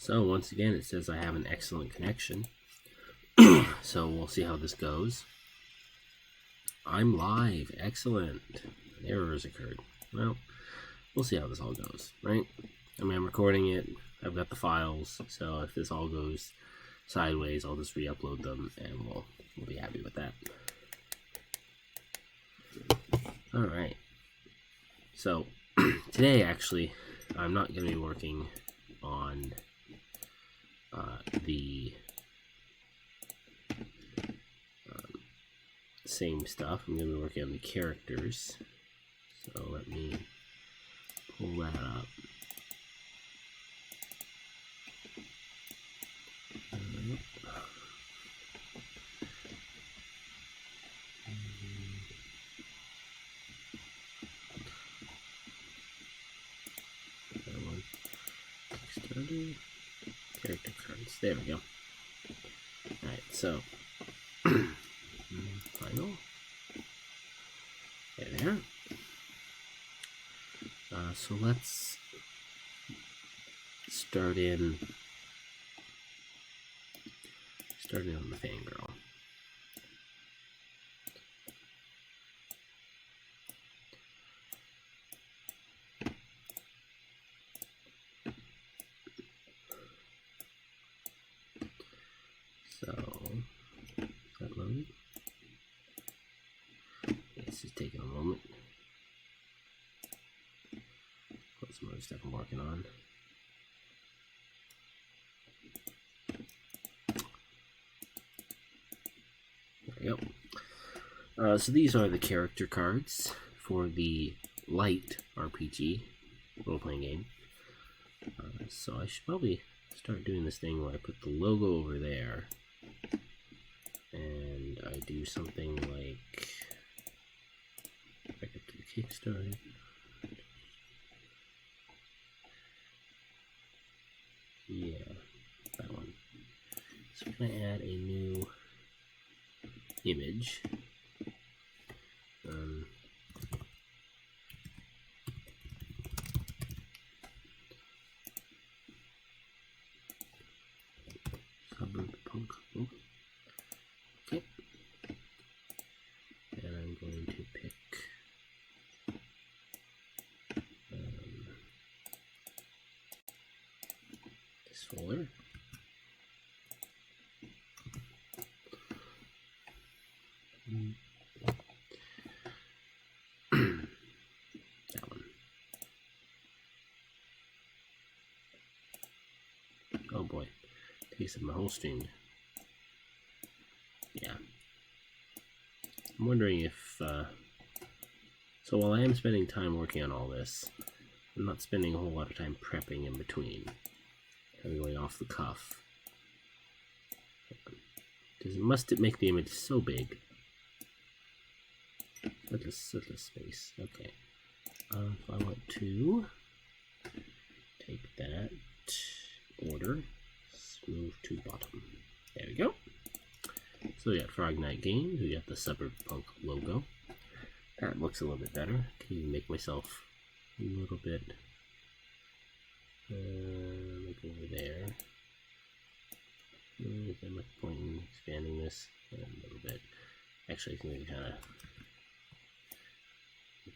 So once again, it says I have an excellent connection. So we'll see how this goes. I'm live. Excellent. An error has occurred. Well, we'll see how this all goes, right? I mean, I'm recording it. I've got the files. So if this all goes sideways, I'll just re-upload them, and we'll be happy with that. All right. So today, actually, I'm not going to be working on the same stuff. I'm going to be working on the characters. So let me pull that up. Character cards. There we go. Alright, so final. There. So let's start in on the fangirl. So, is that loaded? It's just taking a moment. Got some other stuff I'm working on. There we go. So these are the character cards for the light RPG role-playing game. So I should probably start doing this thing where I put the logo over there, and I do something like back up to the Kickstarter. Yeah, that one. So I'm gonna add a new image. SuburbPunk. Okay. And I'm going to pick this folder. That one. Oh boy. Tasted my whole stream. Yeah. I'm wondering if, so while I am spending time working on all this, I'm not spending a whole lot of time prepping in between. I'm going off the cuff. Must it make the image so big? Little space. Okay. If I want to take that order, move to bottom. There we go. So we got Frog Night Games. We got the SuburbPunk logo. That looks a little bit better. Can even make myself a little bit like over there. Is there much point in expanding this a little bit? Actually, I think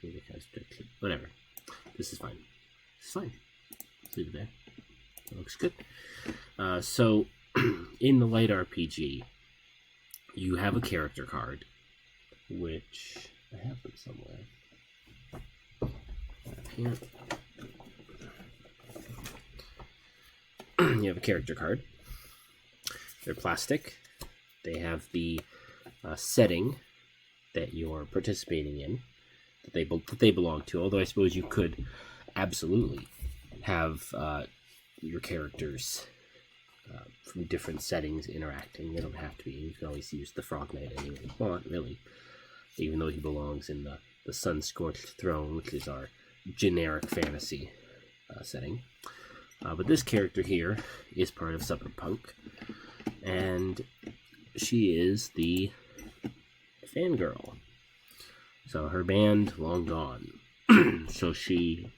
we kind of stretch it. Whatever. This is fine. It's fine. Let's leave it there. That looks good. So, in the light RPG, you have a character card, which I have them somewhere. Here. You have a character card. They're plastic. They have the setting that you're participating in, that they belong to. Although I suppose you could absolutely have your characters from different settings interacting. They don't have to be. You can always use the Frog Knight anyway you want, really. Even though he belongs in the Sun-Scorched Throne, which is our generic fantasy setting. But this character here is part of SuburbPunk, and she is the fangirl. So her band, long gone. So she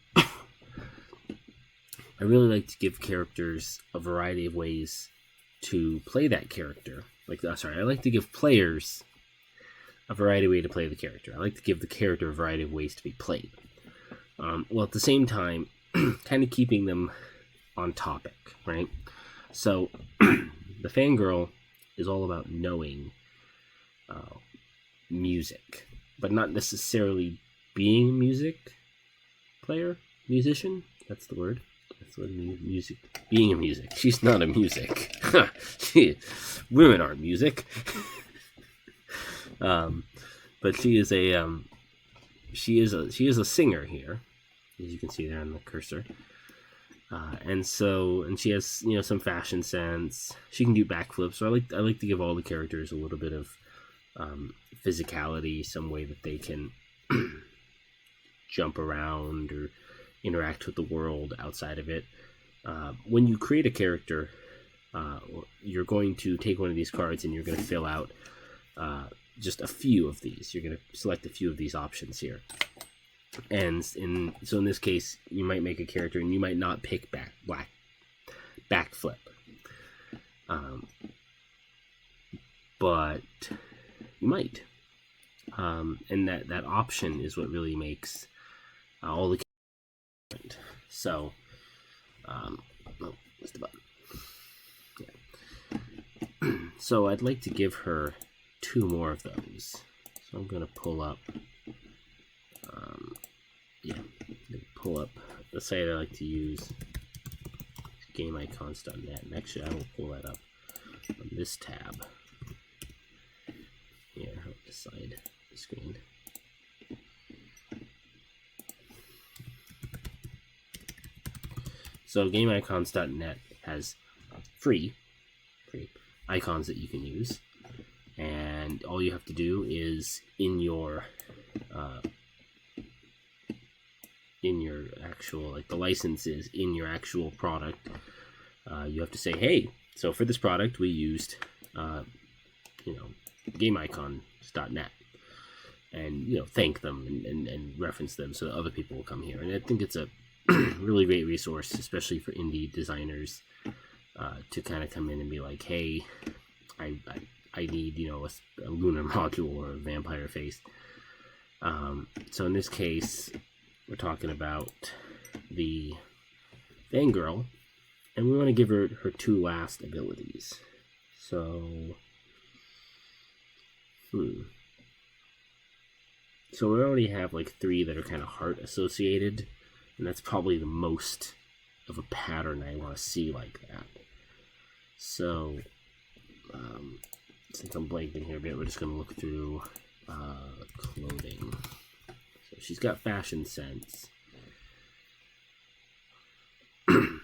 I really like to give characters a variety of ways to play that character. I like to give players a variety of ways to play the character. I like to give the character a variety of ways to be played. While at the same time, kind of keeping them on topic, right? So, the fangirl is all about knowing music, but not necessarily being a musician. That's the word. That's what music. Being a music. She's not a music. Women aren't music. But she is a singer here, as you can see there on the cursor. And she has some fashion sense. She can do backflips. So I like to give all the characters a little bit of physicality, some way that they can jump around or interact with the world outside of it. When you create a character, you're going to take one of these cards and you're going to fill out just a few of these. You're going to select a few of these options here. And so in this case, you might make a character and you might not pick backflip. But you might. And that option is what really makes all the characters. So, what's the button? Yeah. So I'd like to give her 2 more of those. So I'm going to pull up, pull up the site I like to use, gameicons.net. And actually, I will pull that up on this tab. Here, on this side of the screen. So gameicons.net has free icons that you can use, and all you have to do is in your actual, the license is in your actual product. You have to say, hey, so for this product we used gameicons.net, and thank them and reference them so that other people will come here. And I think it's a really great resource, especially for indie designers, to kind of come in and be like, hey, I need a lunar module or a vampire face. So in this case, we're talking about the fangirl, and we want to give her 2 last abilities. So so we already have 3 that are kind of heart associated, and that's probably the most of a pattern I want to see like that. So since I'm blanking here a bit, we're just going to look through clothing. So she's got fashion sense.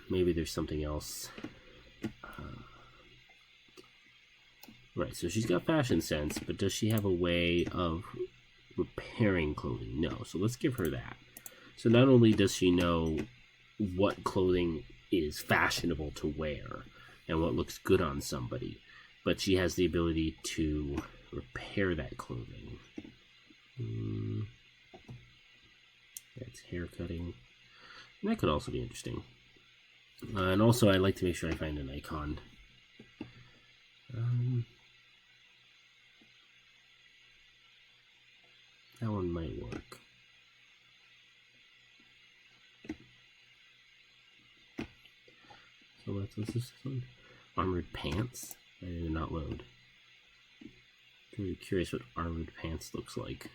Maybe there's something else. Right, so she's got fashion sense, but does she have a way of repairing clothing? No, so let's give her that. So not only does she know what clothing is fashionable to wear and what looks good on somebody, but she has the ability to repair that clothing. That's hair cutting. And that could also be interesting. And also, I like to make sure I find an icon. That one might work. So what's this one? Armored pants? I did not load. I'm really curious what armored pants looks like.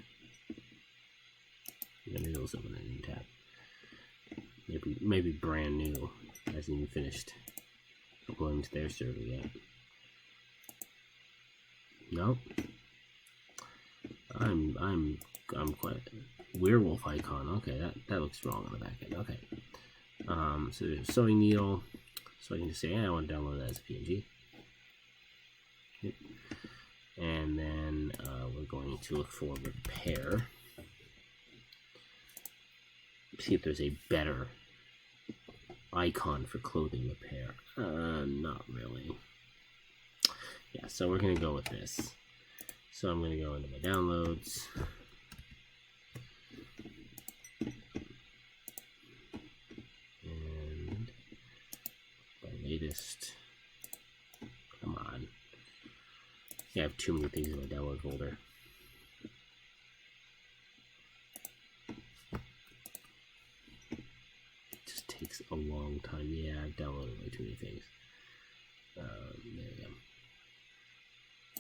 Maybe those open a new tab. Maybe brand new. Hasn't even finished uploading to their server yet. Nope. I'm quite werewolf icon. Okay, that looks wrong on the back end. Okay. So there's sewing needle. So I can just say, I want to download that as a PNG. Yep. And then we're going to look for repair. See if there's a better icon for clothing repair. Not really. Yeah, so we're going to go with this. So I'm going to go into my downloads. And latest. Come on. Yeah, I have too many things in my download folder. It just takes a long time. Yeah, I've downloaded way too many things. There we go.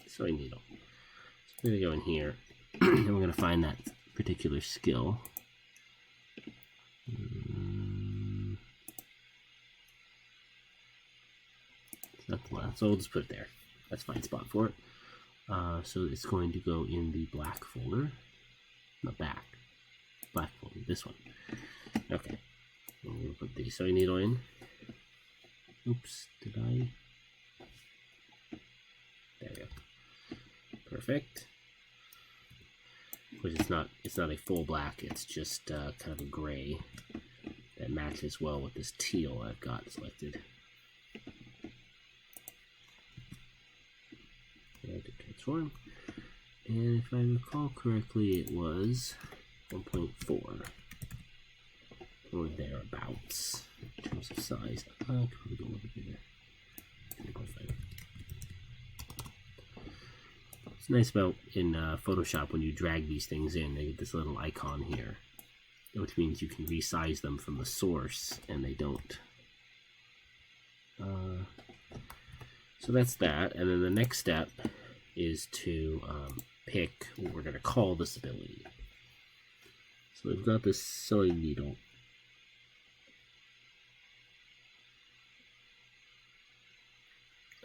Sewing needle. So we're going to go in here, and we're going to find that particular skill. It's not the last, so we'll just put it there. That's a fine spot for it. So it's going to go in the black folder. Not back. Black folder. This one. Okay. I'm going to put the sewing needle in. Oops. Did I? There we go. Perfect. Of course, it's not a full black. It's just kind of a gray that matches well with this teal I've got selected. To transform, and if I recall correctly, it was 1.4 or thereabouts in terms of size. I could probably go a little bigger. 3.5. What's nice about in Photoshop, when you drag these things in, they get this little icon here, which means you can resize them from the source, and they don't. So that's that, and then the next step is to pick what we're going to call this ability. So we've got this sewing needle.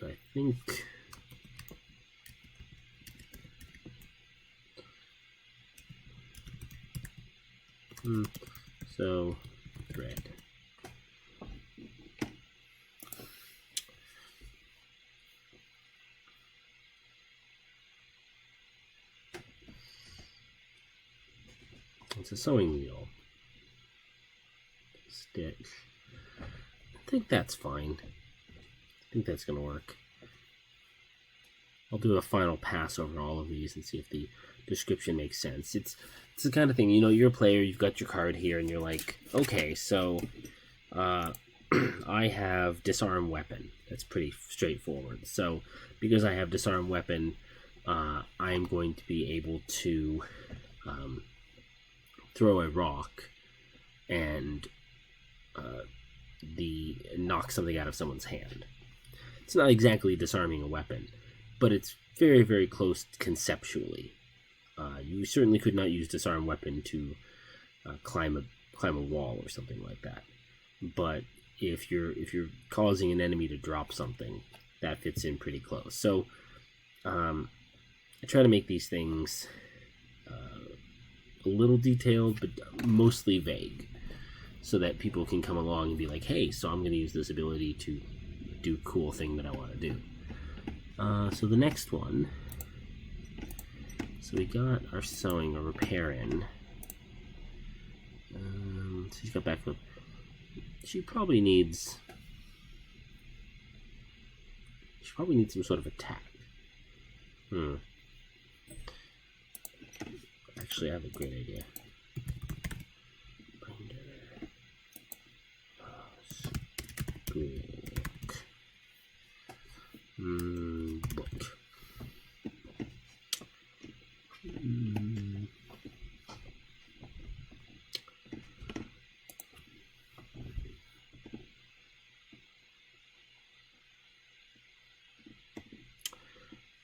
I think so thread. It's a sewing needle. Stitch. I think that's fine. I think that's going to work. I'll do a final pass over all of these and see if the description makes sense. It's the kind of thing, you know, you're a player, you've got your card here, and you're like, okay, so I have disarm weapon. That's pretty straightforward. So because I have disarm weapon, I'm going to be able to throw a rock and knock something out of someone's hand. It's not exactly disarming a weapon, but it's very, very close conceptually. You certainly could not use disarm weapon to climb a wall or something like that. But if you're causing an enemy to drop something, that fits in pretty close. So I try to make these things a little detailed, but mostly vague, so that people can come along and be like, hey, so I'm going to use this ability to do a cool thing that I want to do. So the next one, so we got our sewing or repair in. So she's got backflip. She probably needs some sort of attack. Actually, I have a great idea. Book.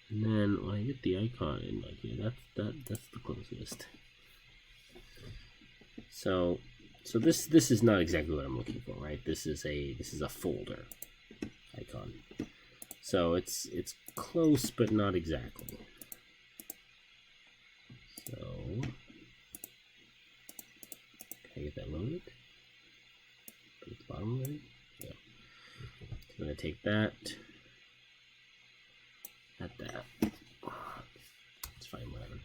And then when I get the icon in like here, that's the closest. So this is not exactly what I'm looking for, right? This is a folder icon. So it's close, but not exactly. So can I get that loaded? Put it at the bottom of it. Yeah. I'm gonna take that. At that. It's fine, whatever.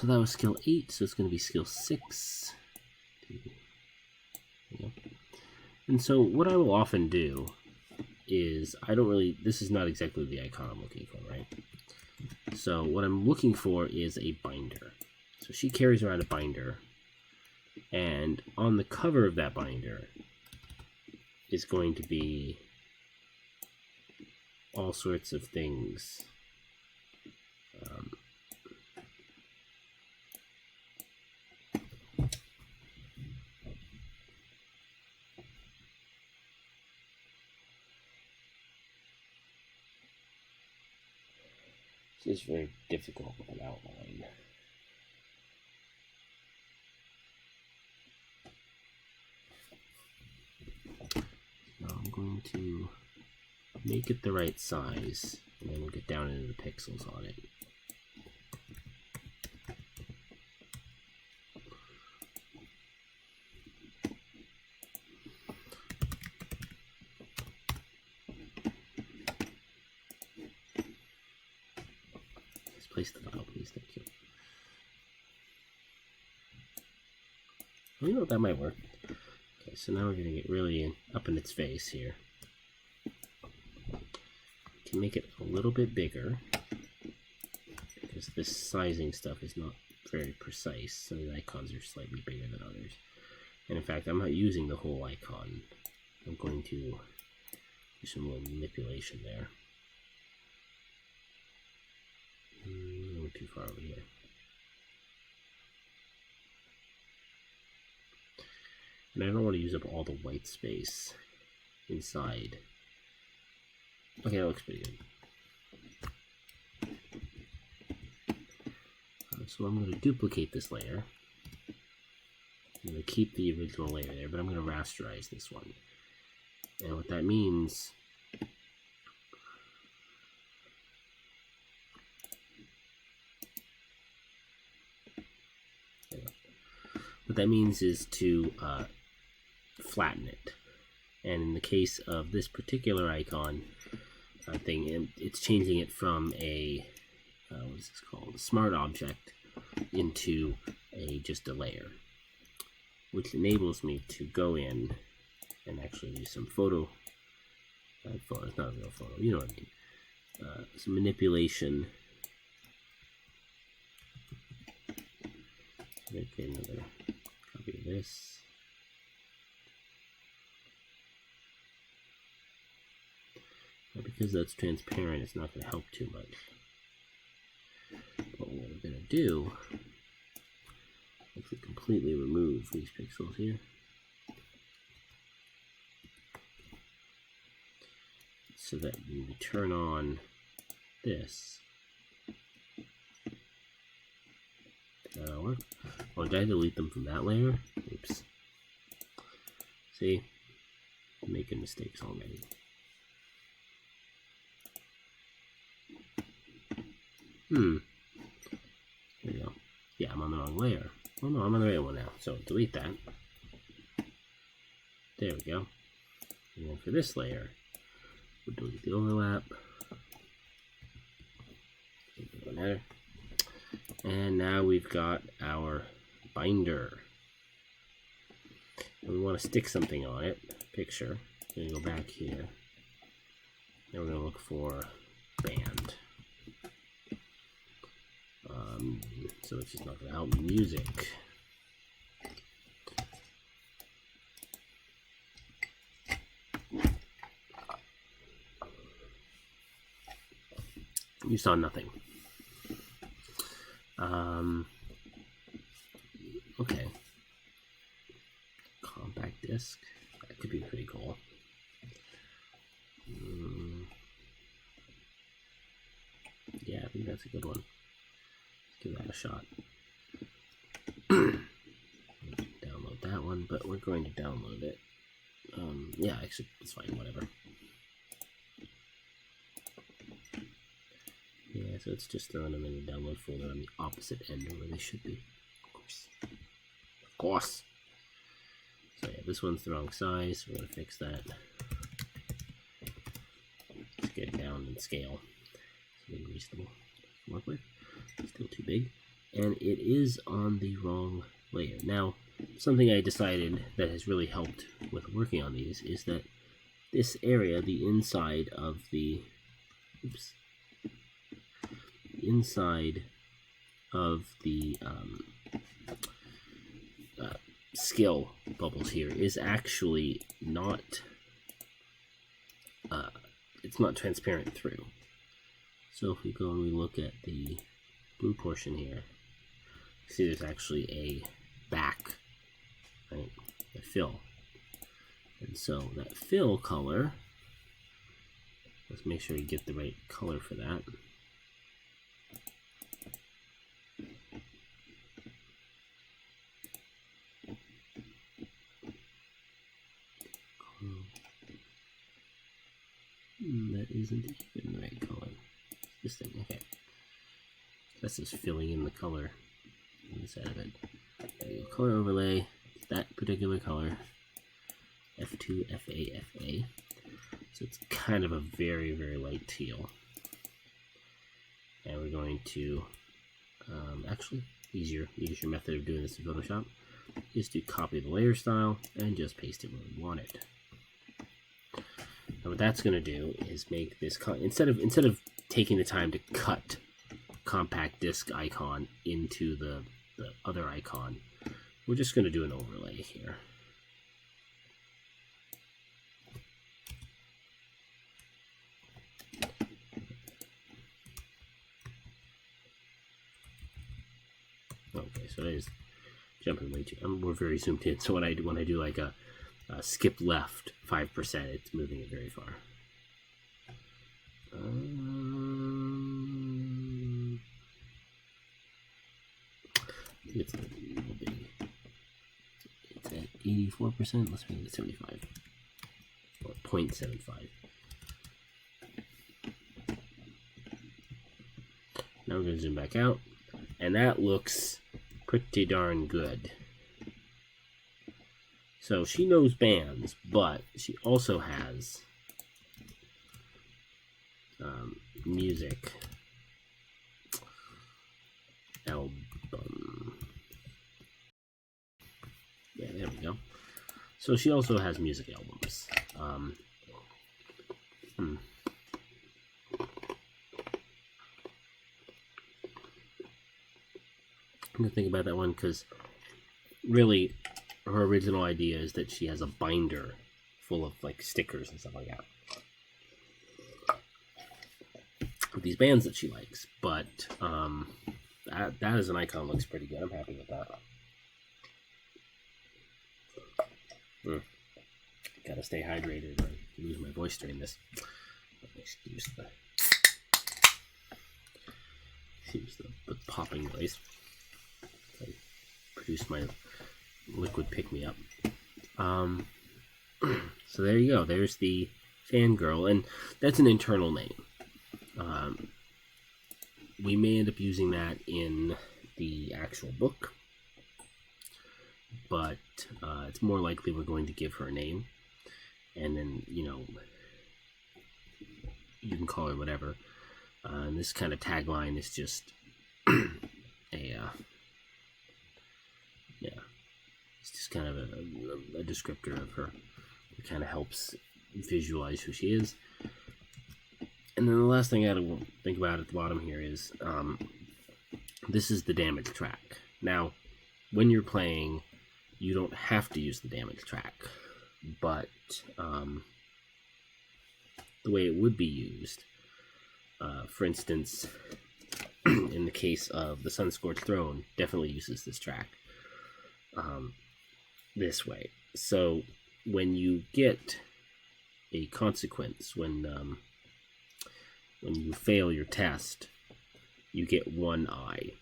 So that was skill 8, so it's going to be skill 6. There you go. And so what I will often do is, this is not exactly the icon I'm looking for, right? So what I'm looking for is a binder. So she carries around a binder, and on the cover of that binder is going to be all sorts of things. It's very difficult with an outline. Now I'm going to make it the right size, and then we'll get down into the pixels on it. Place the file, please. Thank you. Well, you know what, that might work. Okay, so now we're going to get really up in its face here. Can make it a little bit bigger because this sizing stuff is not very precise. Some of the icons are slightly bigger than others. And in fact, I'm not using the whole icon. I'm going to do some little manipulation there. A little too far over here. And I don't want to use up all the white space inside. Okay, that looks pretty good. So I'm going to duplicate this layer. I'm going to keep the original layer there, but I'm going to rasterize this one. And what that means is to flatten it. And in the case of this particular icon thing, it's changing it from a what is this called? A smart object into just a layer, which enables me to go in and actually do some photo. It's not a real photo. You know what I mean? Some manipulation. Make another copy of this. Now, because that's transparent, it's not going to help too much. But what we're going to do is to completely remove these pixels here. So that when we turn on this, that'll work. Oh, did I delete them from that layer? Oops. See? I'm making mistakes already. There we go. Yeah, I'm on the wrong layer. Oh no, I'm on the right one now. So delete that. There we go. And then for this layer, we'll delete the overlap. And now we've got our binder. And we want to stick something on it. Picture. We're going to go back here. And we're going to look for band. So it's just not going to help music. You saw nothing. Okay. Compact disc. That could be pretty cool. Yeah, I think that's a good one. Give that a shot. Download that one, but we're going to download it. Yeah, actually, it's fine, whatever. Yeah, so it's just throwing them in the download folder on the opposite end of where they should be. Of course. Of course. So yeah, this one's the wrong size. We're going to fix that. Let's get it down in scale. Something reasonable to work with. Still too big. And it is on the wrong layer. Now, something I decided that has really helped with working on these is that this area, the inside of the skill bubbles here is actually not it's not transparent through. So if we go and we look at the blue portion here, see there's actually a back, right? A fill. And so that fill color, let's make sure we get the right color for that. That isn't even the right color. This thing, okay. That's just filling in the color inside of it. There you go, color overlay, that particular color. F2, FA, FA. So it's kind of a very, very light teal. And we're going to, actually, easier method of doing this in Photoshop is to copy the layer style and just paste it where we want it. Now what that's going to do is make this, instead of taking the time to cut compact disc icon into the other icon, we're just going to do an overlay here. Okay, so that is jumping way too. We're very zoomed in. So when I do like a skip left 5%, it's moving it very far. It's a little big. It's at 84%. Let's make it 75 or 0.75. Now we're going to zoom back out, and that looks pretty darn good. So she knows bands, but she also has music album. Yeah, there we go. So she also has music albums. I'm gonna think about that one because really her original idea is that she has a binder full of like stickers and stuff like that. These bands that she likes, but that as an icon looks pretty good. I'm happy with that. Gotta stay hydrated or lose my voice during this. Excuse the popping noise. I produce my liquid pick-me-up. So there you go. There's the fangirl, and that's an internal name. We may end up using that in the actual book, but it's more likely we're going to give her a name, and then, you know, you can call her whatever. And this kind of tagline is just it's just kind of a descriptor of her. It kind of helps visualize who she is. And then the last thing I gotta think about at the bottom here is this is the damage track. Now, when you're playing, you don't have to use the damage track, but the way it would be used, for instance, in the case of the Sun-Scorched Throne, definitely uses this track this way. So when you get a consequence, when you fail your test, you get one eye.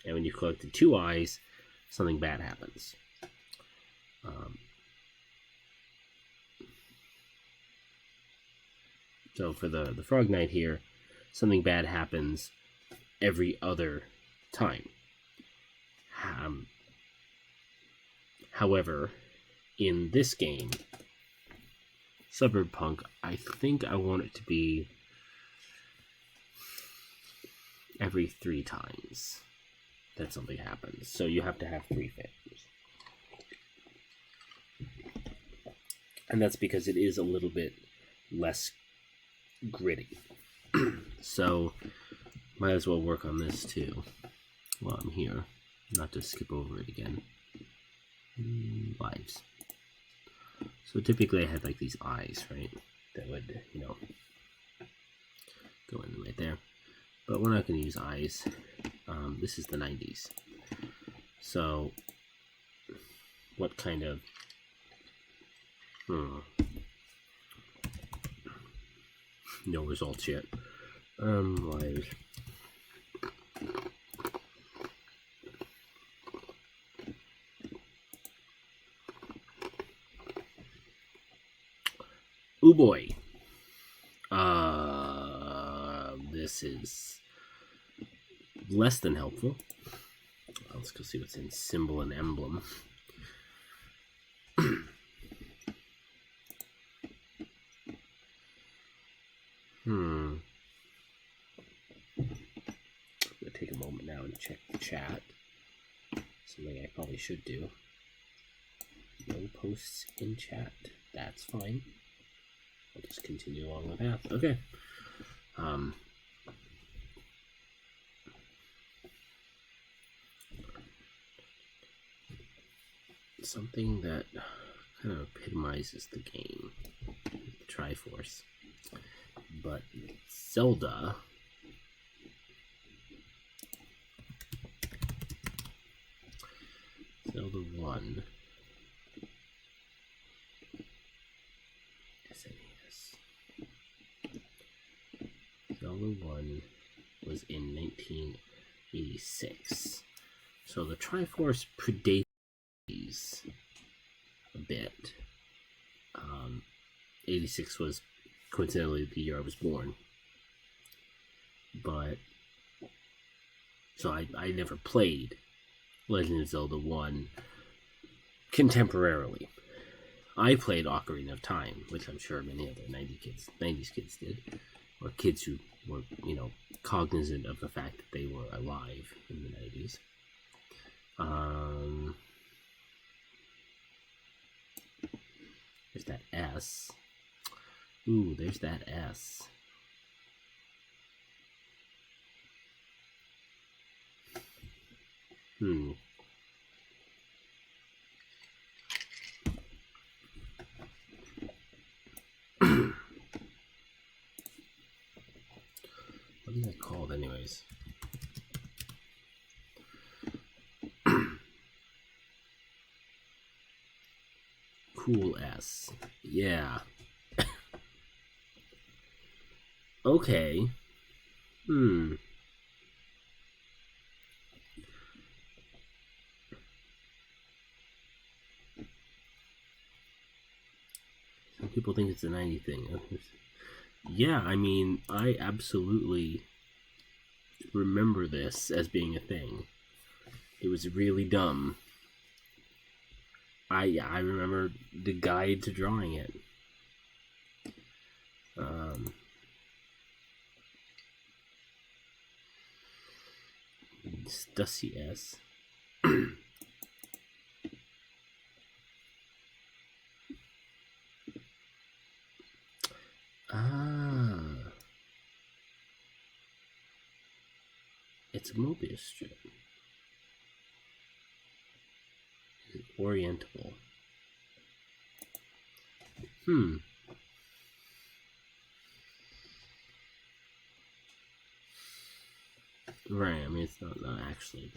And when you collected 2 eyes, something bad happens. So for the Frog Knight here, something bad happens every other time. However, in this game, SuburbPunk, I think I want it to be every 3 times that something happens. So you have to have 3 failures. And that's because it is a little bit less gritty. So might as well work on this too while I'm here, not to skip over it again. Lives. So typically I had like these eyes, right? that would, go in right there. But we're not going to use eyes. This is the 90s. So, what kind of... No results yet. Wires. Oh boy. This is less than helpful. Let's go see what's in symbol and emblem. I'm gonna take a moment now and check the chat. Something I probably should do. No posts in chat. That's fine. I'll just continue along the path. Okay. Something that kind of epitomizes the game, the Triforce. But Zelda Zelda 1 SNES. Zelda 1 was in 1986. So the Triforce predates a bit. 86 was coincidentally the year I was born. But so I never played Legend of Zelda 1 contemporarily. I played Ocarina of Time, which I'm sure many other 90s kids did, or kids who were, cognizant of the fact that they were alive in the 90s. There's that S. Ooh, there's that S. What is that called, anyways? Cool S. Yeah. Okay. Some people think it's a 90 thing. Yeah, I mean, I absolutely remember this as being a thing. It was really dumb. I remember the guide to drawing it. Stussy S. It's a Mobius strip. Is it orientable? Right, I mean, it's not actually.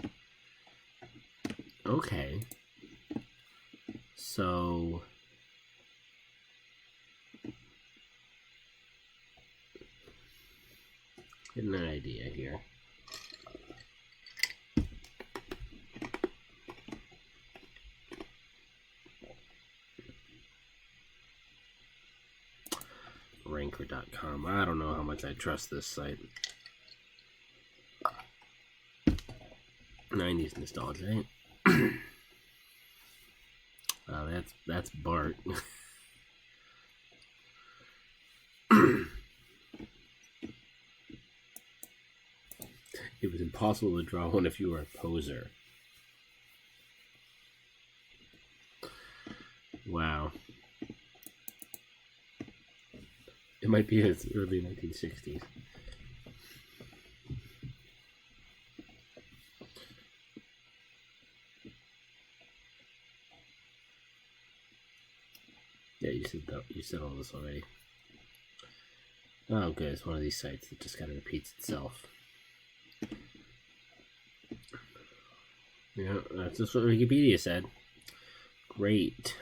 Okay. So... getting an idea here. Ranker.com. I don't know how much I trust this site. 90s nostalgia, right? That's Bart. It was impossible to draw one if you were a poser. Wow. It might be as early 1960s. Yeah, you said all this already. Oh, good. It's one of these sites that just kind of repeats itself. Yeah, that's just what Wikipedia said. Great.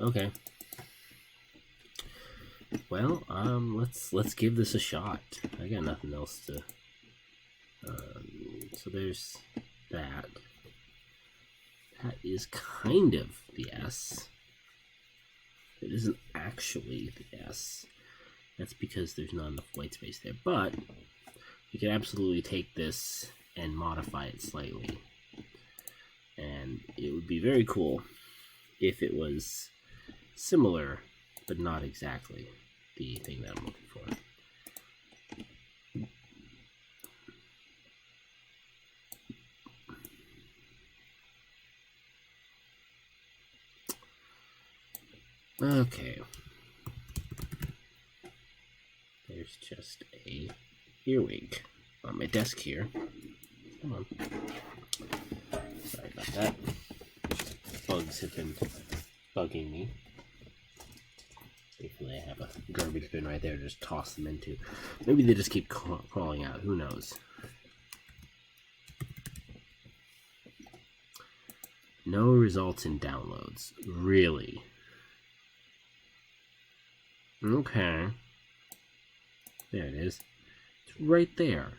Okay. Well, let's give this a shot. I got nothing else to. So there's that. That is kind of the S. It isn't actually the S. That's because there's not enough white space there. But you can absolutely take this and modify it slightly. And it would be very cool if it was similar, but not exactly the thing that I'm looking for. Okay. There's just a earwig on my desk here. Come on. Sorry about that. Bugs have been bugging me. Thankfully, I have a garbage bin right there to just toss them into. Maybe they just keep crawling out. Who knows? No results in downloads. Really? Okay. There it is. It's right there.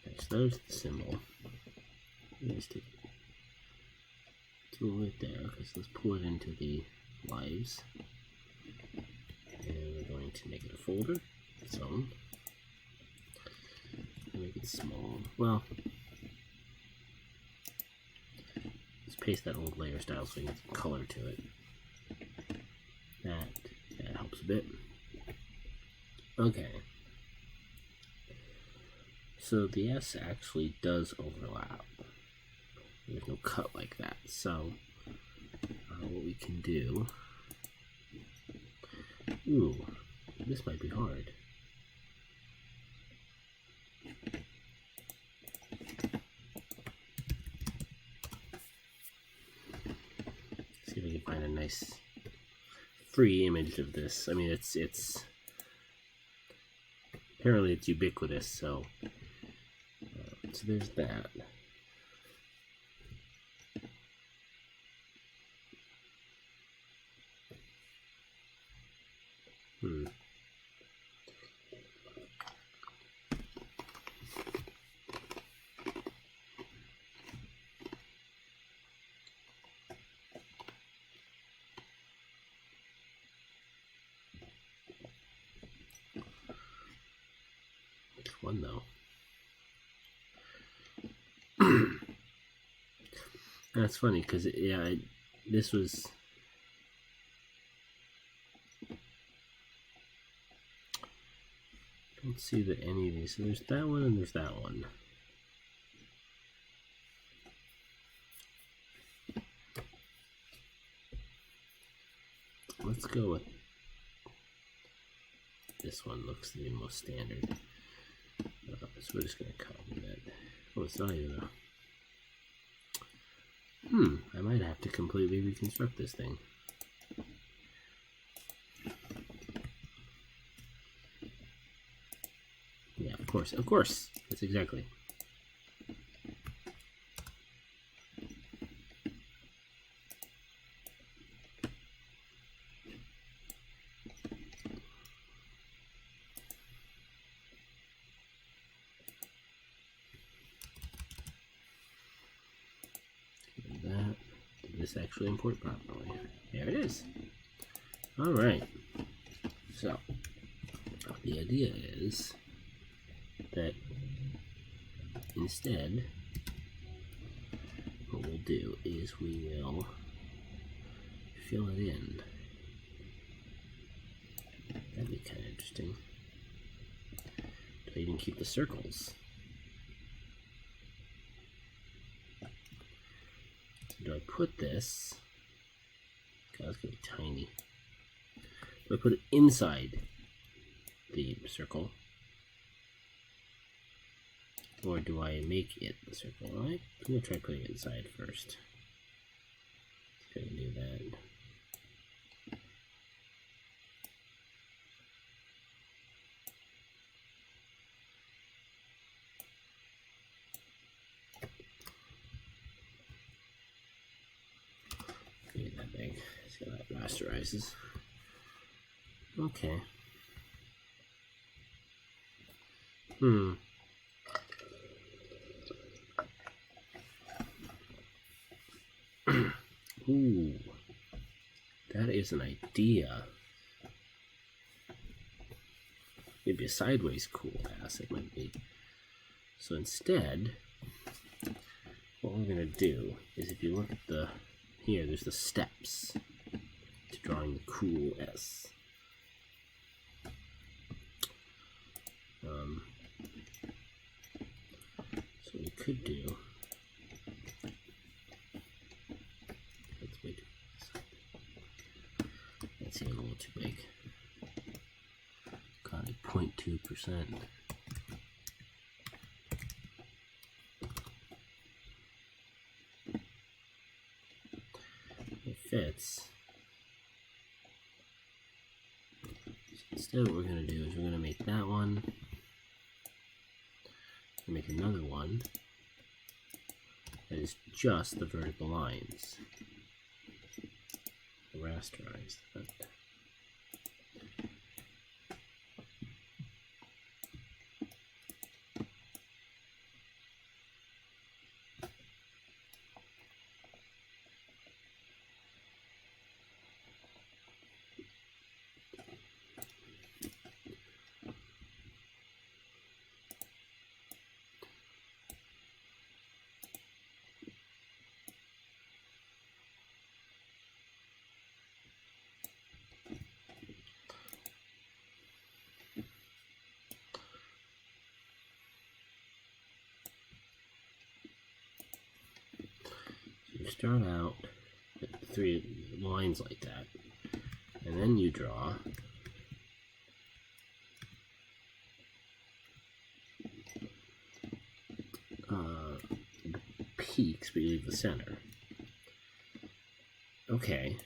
Okay, so there's the symbol. Let's take it there. Okay, so let's pull it into the lives. And we're going to make it a folder. Its own. Make it small. Well, let's paste that old layer style so we can get some color to it. That helps a bit. Okay. So the S actually does overlap. There's no cut like that. So what we can do... Ooh, this might be hard. See if we can find a nice free image of this. I mean, it's apparently it's ubiquitous, so there's that. Which one though? That's funny because this was. I don't see that any of these. So there's that one and there's that one. Let's go with this one. Looks to be the most standard. So we're just gonna copy that. Oh, it's not even a. I might have to completely reconstruct this thing. Yeah, of course. That's exactly. This actually import properly. There it is. All right. So the idea is that instead, what we'll do is we will fill it in. That'd be kind of interesting. Do I even keep the circles? Do I put this? God, it's gonna be tiny. Do I put it inside the circle? Or do I make it the circle? I'm gonna try putting it inside first. Gonna do that. Get that big. See how that rasterizes. Okay. Ooh, that is an idea. Maybe a sideways cool pass it might be. So instead, what we're gonna do is, if you look at the here, there's the steps to drawing the cool S. So we could do. That's a little too big. Got a 0.2%. It fits. So instead, what we're going to do is we're going to make that one. Make another one that is just the vertical lines. Rasterize that. You start out with 3 lines like that, and then you draw peaks, but you leave the center. Okay.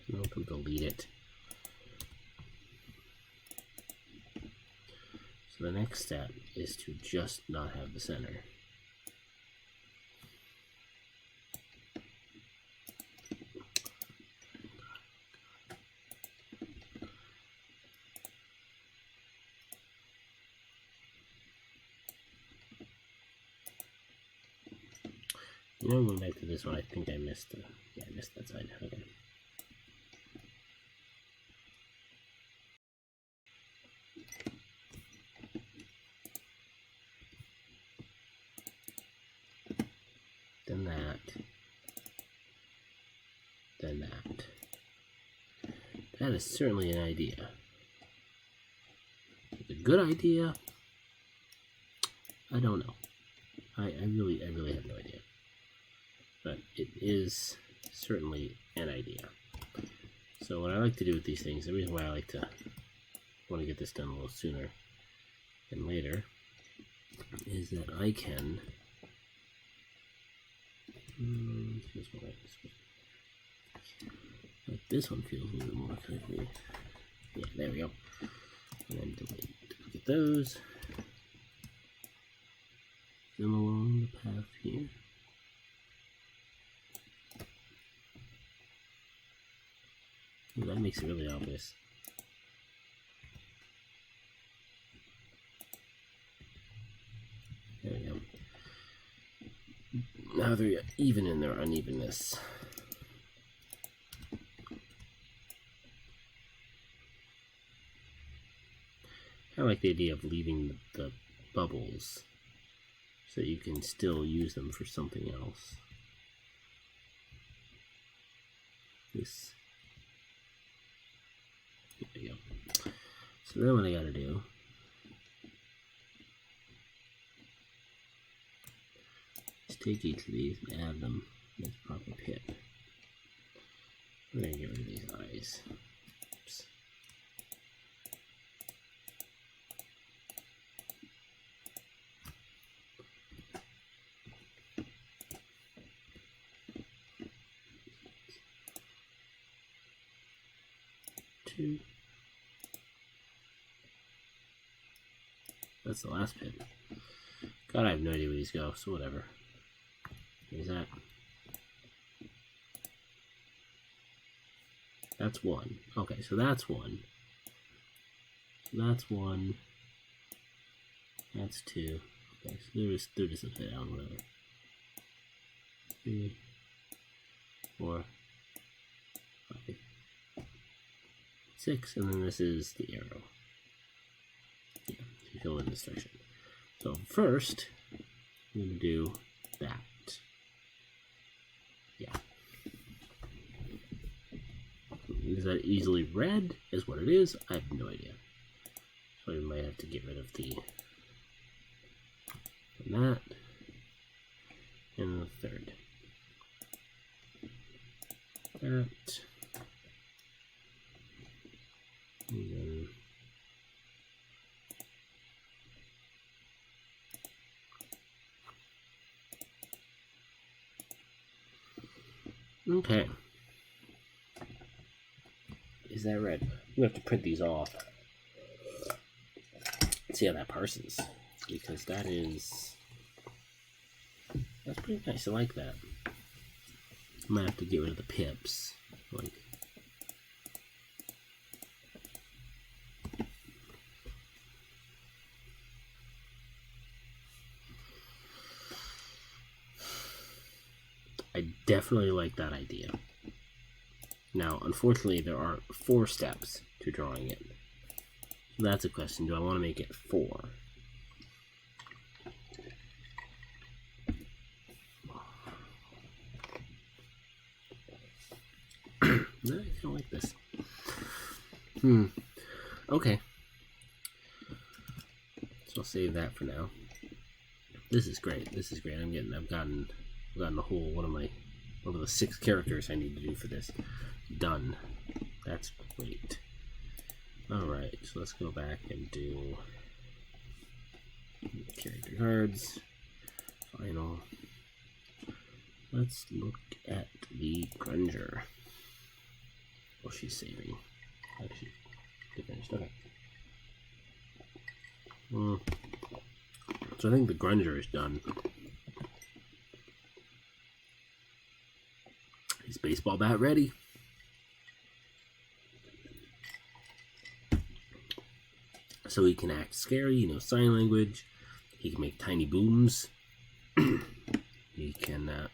No, can delete it. So the next step is to just not have the center. You know, going back to this one, I think I missed I missed that side. Okay. Then that. Then that. That is certainly an idea. It's a good idea. I don't know. I really have no idea. But it is certainly an idea. So what I like to do with these things, the reason why I want to get this done a little sooner than later, is that I can this one feels a little more clearly. Yeah, there we go. And then delete. Look at those. Them along the path here. Ooh, that makes it really obvious. There we go. Now they're even in their unevenness. I like the idea of leaving the bubbles so you can still use them for something else. This. There we go. So then what I gotta do is take each of these and add them in its proper pit. I'm gonna get rid of these eyes. 2. That's the last pin. God, I have no idea where these go, so whatever. What is that? That's 1. Okay, so that's 1. That's 1. That's 2. Okay, so they're just upside down, whatever. 3, 4, 5, 6, and then this is the arrow. Yeah, you fill in this section. So first, I'm going to do that. Yeah. Is that easily read? Is what it is? I have no idea. So we might have to get rid of the that and the third. That. And then okay. Is that red? We have to print these off. Let's see how that parses. Because that's pretty nice. I like that. I might have to get rid of the pips. Like, I definitely like that idea. Now, unfortunately, there are 4 steps to drawing it. So that's a question. Do I want to make it 4? No, I kind of like this. Okay. So I'll save that for now. This is great. This is great. I've gotten the whole one of the 6 characters I need to do for this done. That's great. Alright, so let's go back and do character cards. Final. Let's look at the Grunger. Oh, she's saving. Actually, finished. Okay. So I think the Grunger is done. Is baseball bat ready? So he can act scary, sign language. He can make tiny booms. He can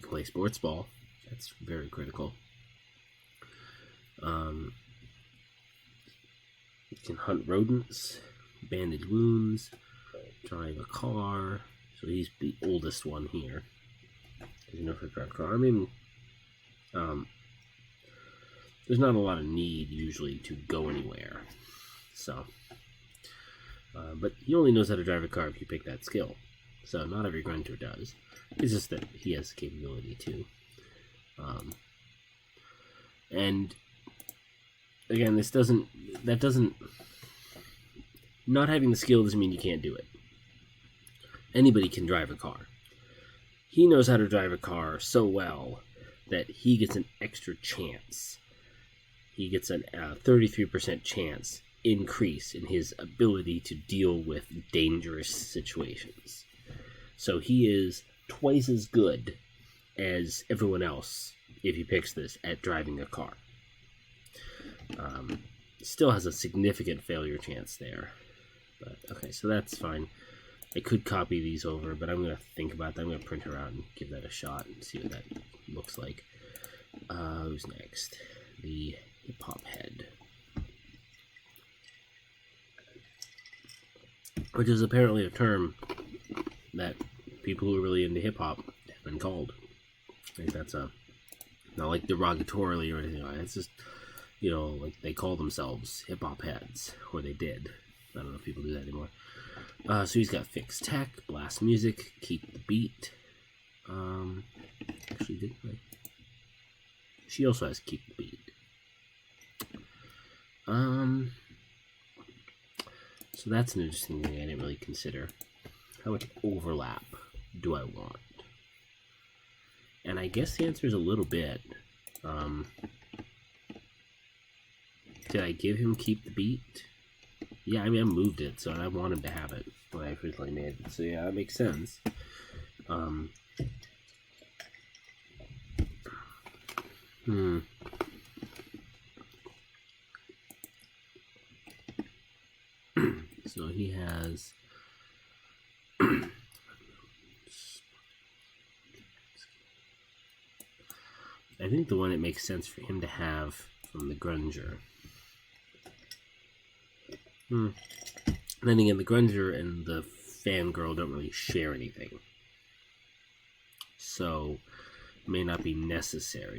play sports ball. That's very critical. He can hunt rodents, bandage wounds, drive a car. So he's the oldest one here. For drive a car. I mean, there's not a lot of need usually to go anywhere. So, but he only knows how to drive a car if you pick that skill. So not every grunter does. It's just that he has the capability to. And again, not having the skill doesn't mean you can't do it. Anybody can drive a car. He knows how to drive a car so well that he gets an extra chance. He gets a 33% chance increase in his ability to deal with dangerous situations. So he is twice as good as everyone else if he picks this at driving a car. Still has a significant failure chance there. But okay, so that's fine. I could copy these over, but I'm going to think about that. I'm going to print her out and give that a shot and see what that looks like. Who's next? The hip-hop head. Which is apparently a term that people who are really into hip-hop have been called. I think that's not like derogatorily or anything like that. It's just, like they call themselves hip-hop heads, or they did. I don't know if people do that anymore. So he's got fixed tech, blast music, keep the beat. Actually, didn't I? She also has keep the beat. So that's an interesting thing I didn't really consider. How much overlap do I want? And I guess the answer is a little bit. Did I give him keep the beat? Yeah, I mean, I moved it, so I want him to have it when I originally made it. So yeah, that makes sense. So he has... I think the one that makes sense for him to have from the Grunger. Then again, the Grunger and the Fangirl don't really share anything. So, it may not be necessary.